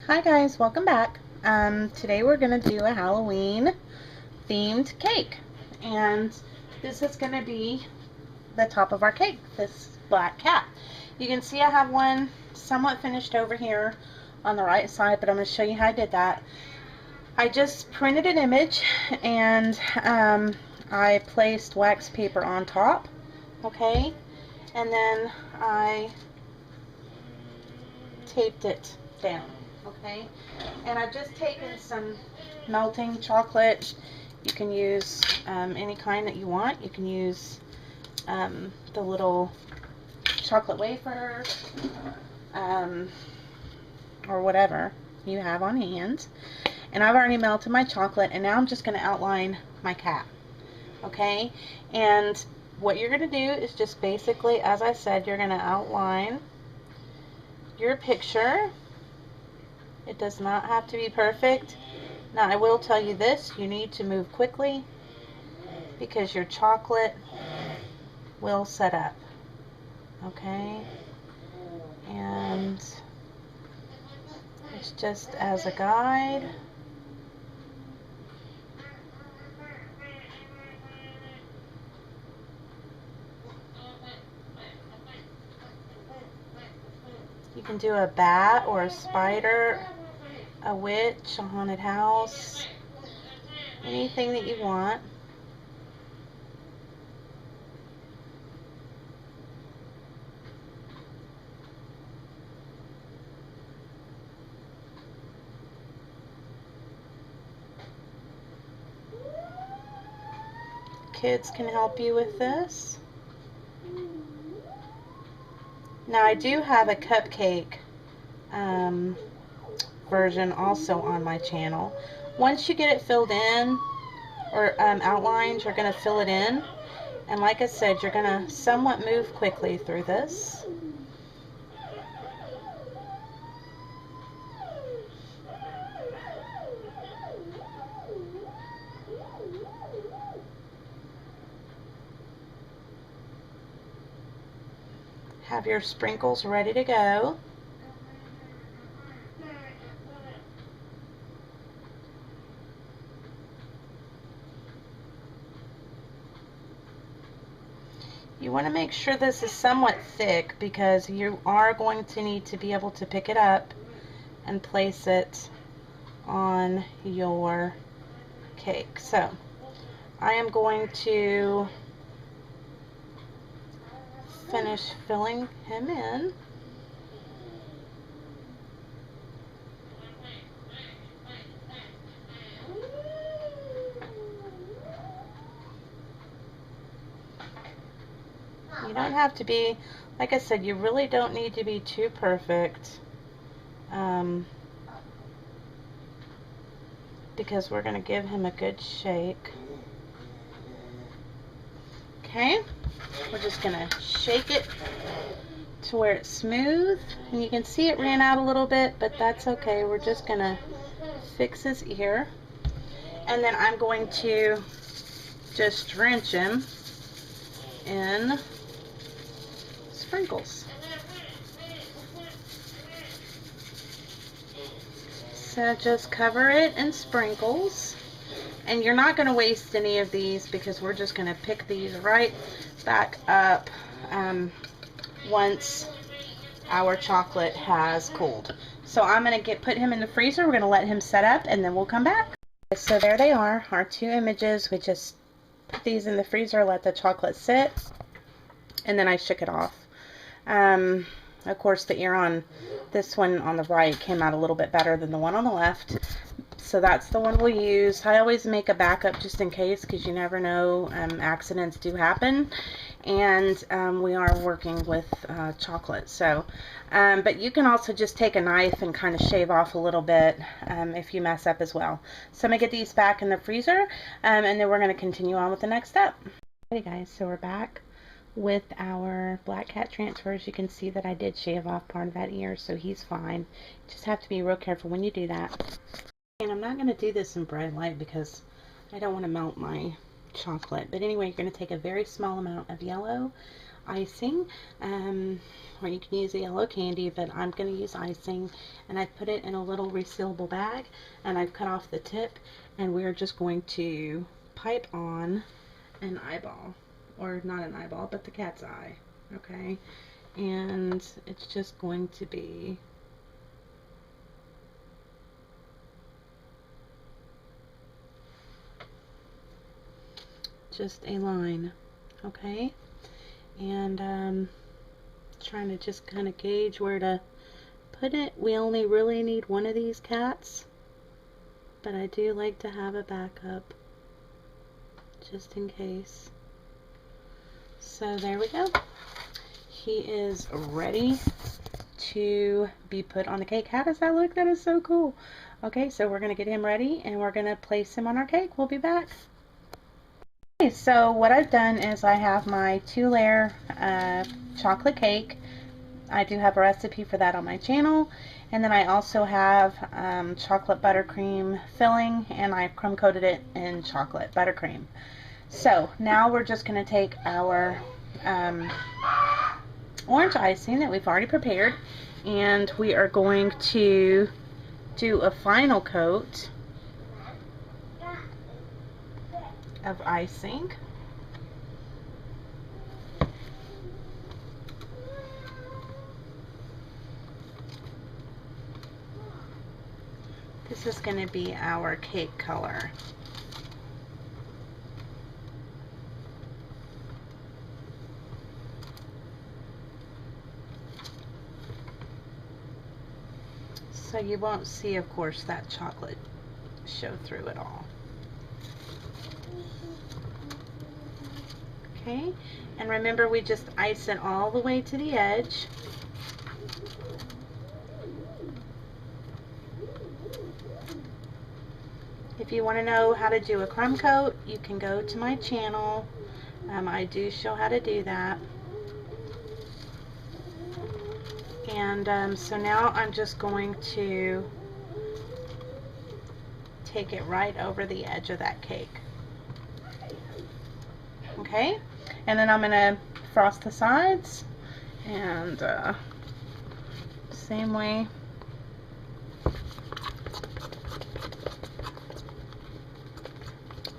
Hi guys, welcome back. Today we're going to do a Halloween themed cake, and this is going to be the top of our cake, this black cat. You can see I have one somewhat finished over here on the right side, but I'm going to show you how I did that. I just printed an image and I placed wax paper on top, okay, and then I taped it down, okay. And I've just taken some melting chocolate. You can use any kind that you want. You can use the little chocolate wafer or whatever you have on hand. And I've already melted my chocolate, and now I'm just going to outline my cat, okay. And what you're going to do is just basically, as I said, you're going to outline your picture. It does not have to be perfect. Now I will tell you this, you need to move quickly because your chocolate will set up, okay. And it's just as a guide. You can do a bat or a spider, a witch, a haunted house, anything that you want. Kids can help you with this. Now I do have a cupcake version also on my channel. Once you get it filled in or outlined, you're going to fill it in, and like I said, you're going to somewhat move quickly through this. Have your sprinkles ready to go. You want to make sure this is somewhat thick because you are going to need to be able to pick it up and place it on your cake. So I am going to finish filling him in. You don't have to be, like I said, you really don't need to be too perfect because we're going to give him a good shake. Okay, we're just going to shake it to where it's smooth, and you can see it ran out a little bit, but that's okay. We're just going to fix his ear, and then I'm going to just drench him in sprinkles. So just cover it in sprinkles, and you're not going to waste any of these because we're just going to pick these right back up once our chocolate has cooled. So I'm going to put him in the freezer. We're going to let him set up, and then we'll come back. So there they are, our two images. We just put these in the freezer, let the chocolate sit, and then I shook it off. Of course, the ear on this one on the right came out a little bit better than the one on the left, so that's the one we'll use. I always make a backup just in case, because you never know, accidents do happen, and we are working with chocolate. So but you can also just take a knife and kind of shave off a little bit if you mess up as well. So I'm gonna get these back in the freezer, and then we're going to continue on with the next step. Okay guys, so we're back with our black cat transfers. You can see that I did shave off part of that ear, so he's fine. Just have to be real careful when you do that. And I'm not going to do this in bright light because I don't want to melt my chocolate. But anyway, you're going to take a very small amount of yellow icing, or you can use yellow candy, but I'm going to use icing, and I've put it in a little resealable bag, and I've cut off the tip, and we're just going to pipe on an eyeball, or not an eyeball, but the cat's eye, okay? And it's just going to be just a line, okay? And trying to just kind of gauge where to put it. We only really need one of these cats, but I do like to have a backup just in case. So there we go. He is ready to be put on the cake. How does that look? That is so cool. Okay, so we're going to get him ready and we're going to place him on our cake. We'll be back. Okay, so what I've done is I have my 2-layer chocolate cake. I do have a recipe for that on my channel. And then I also have chocolate buttercream filling, and I've crumb coated it in chocolate buttercream. So now we're just going to take our orange icing that we've already prepared, and we are going to do a final coat of icing. This is going to be our cake color. So you won't see, of course, that chocolate show through at all. Okay, and remember, we just ice it all the way to the edge. If you want to know how to do a crumb coat, you can go to my channel. I do show how to do that. And so now I'm just going to take it right over the edge of that cake. Okay, and then I'm going to frost the sides, and same way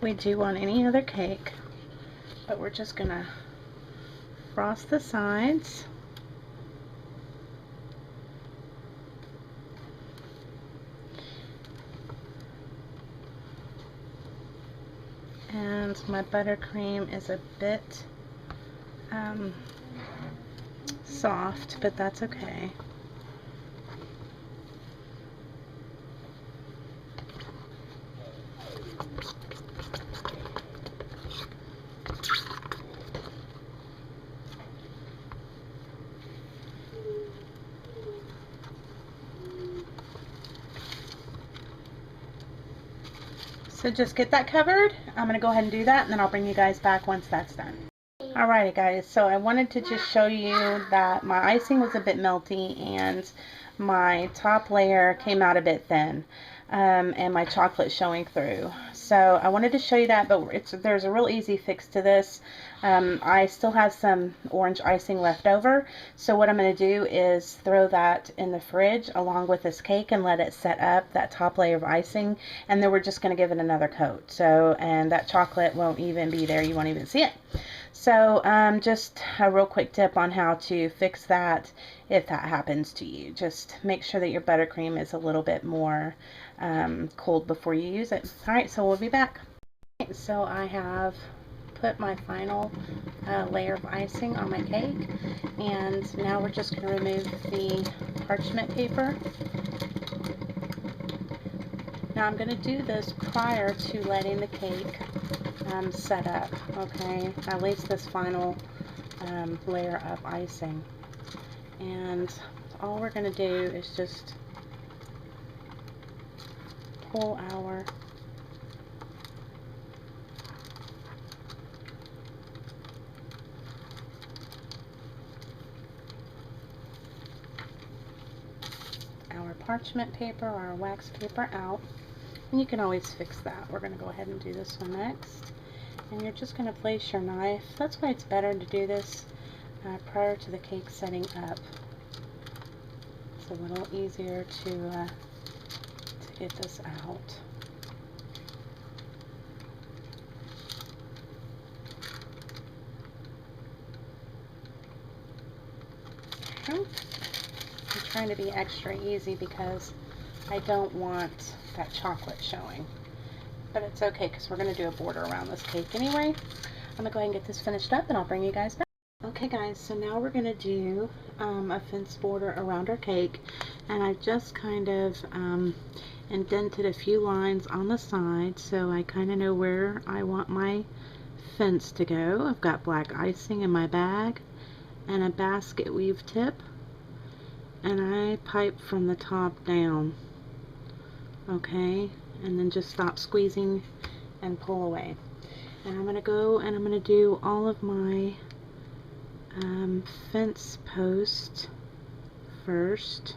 we do on any other cake, but we're just going to frost the sides. And my buttercream is a bit soft, but that's okay. So just get that covered. I'm going to go ahead and do that, and then I'll bring you guys back once that's done. Alrighty guys, so I wanted to just show you that my icing was a bit melty and my top layer came out a bit thin, and my chocolate showing through. So I wanted to show you that, but there's a real easy fix to this. I still have some orange icing left over, so what I'm going to do is throw that in the fridge along with this cake and let it set up, that top layer of icing, and then we're just going to give it another coat. So, and that chocolate won't even be there, you won't even see it. So just a real quick tip on how to fix that if that happens to you. Just make sure that your buttercream is a little bit more cold before you use it. Alright, so we'll be back. So I have put my final layer of icing on my cake, and now we're just going to remove the parchment paper. Now I'm going to do this prior to letting the cake set up, okay, at least this final layer of icing. And all we're going to do is just pull our parchment paper or our wax paper out, and you can always fix that. We're going to go ahead and do this one next, and you're just going to place your knife. That's why it's better to do this prior to the cake setting up. It's a little easier to get this out. I'm trying to be extra easy because I don't want that chocolate showing. But it's okay because we're going to do a border around this cake anyway. I'm going to go ahead and get this finished up and I'll bring you guys back. Okay guys, so now we're going to do a fence border around our cake, and I've just kind of indented a few lines on the side so I kind of know where I want my fence to go. I've got black icing in my bag and a basket weave tip, and I pipe from the top down, okay, and then just stop squeezing and pull away. And I'm going to go and I'm going to do all of my fence post first,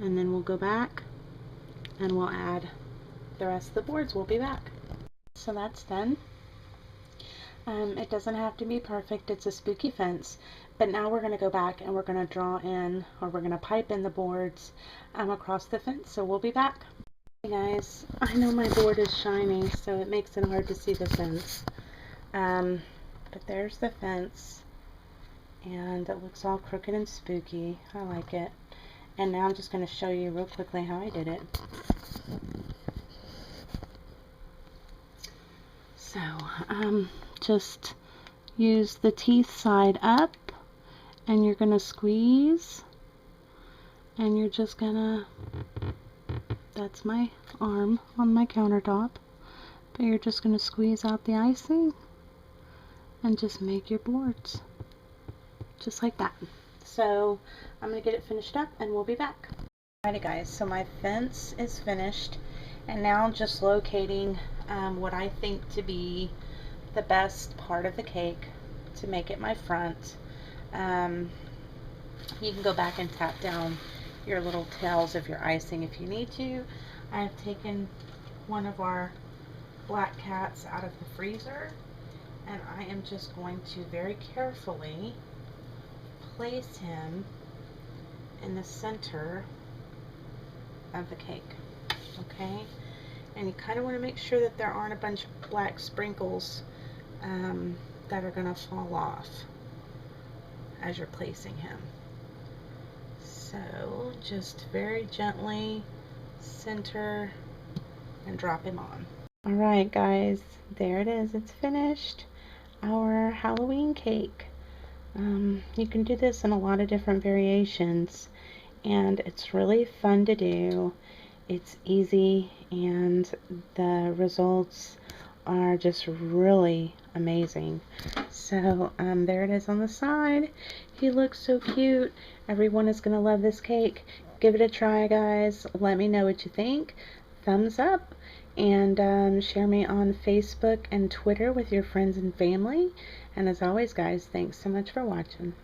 and then we'll go back and we'll add the rest of the boards. We'll be back. So that's done. It doesn't have to be perfect, it's a spooky fence, but now we're going to go back and we're going to draw in, or we're going to pipe in the boards across the fence. So we'll be back. Hey guys, I know my board is shiny, so it makes it hard to see the fence. But there's the fence, and it looks all crooked and spooky. I like it. And now I'm just going to show you real quickly how I did it. So, just use the teeth side up, and you're going to squeeze, and you're just going to, that's my arm on my countertop, but you're just going to squeeze out the icing and just make your boards just like that. So I'm going to get it finished up and we'll be back. Alrighty guys, so my fence is finished, and now I'm just locating what I think to be the best part of the cake to make it my front. You can go back and tap down your little tails of your icing if you need to. I've taken one of our black cats out of the freezer, and I am just going to very carefully place him in the center of the cake, okay? And you kind of want to make sure that there aren't a bunch of black sprinkles that are going to fall off as you're placing him. So just very gently center and drop him on. Alright guys, there it is, it's finished. Our Halloween cake. You can do this in a lot of different variations, and it's really fun to do. It's easy, and the results are just really amazing. So there it is on the side. He looks so cute. Everyone is gonna love this cake. Give it a try guys. Let me know what you think. Thumbs up, and share me on Facebook and Twitter with your friends and family. And as always guys, thanks so much for watching.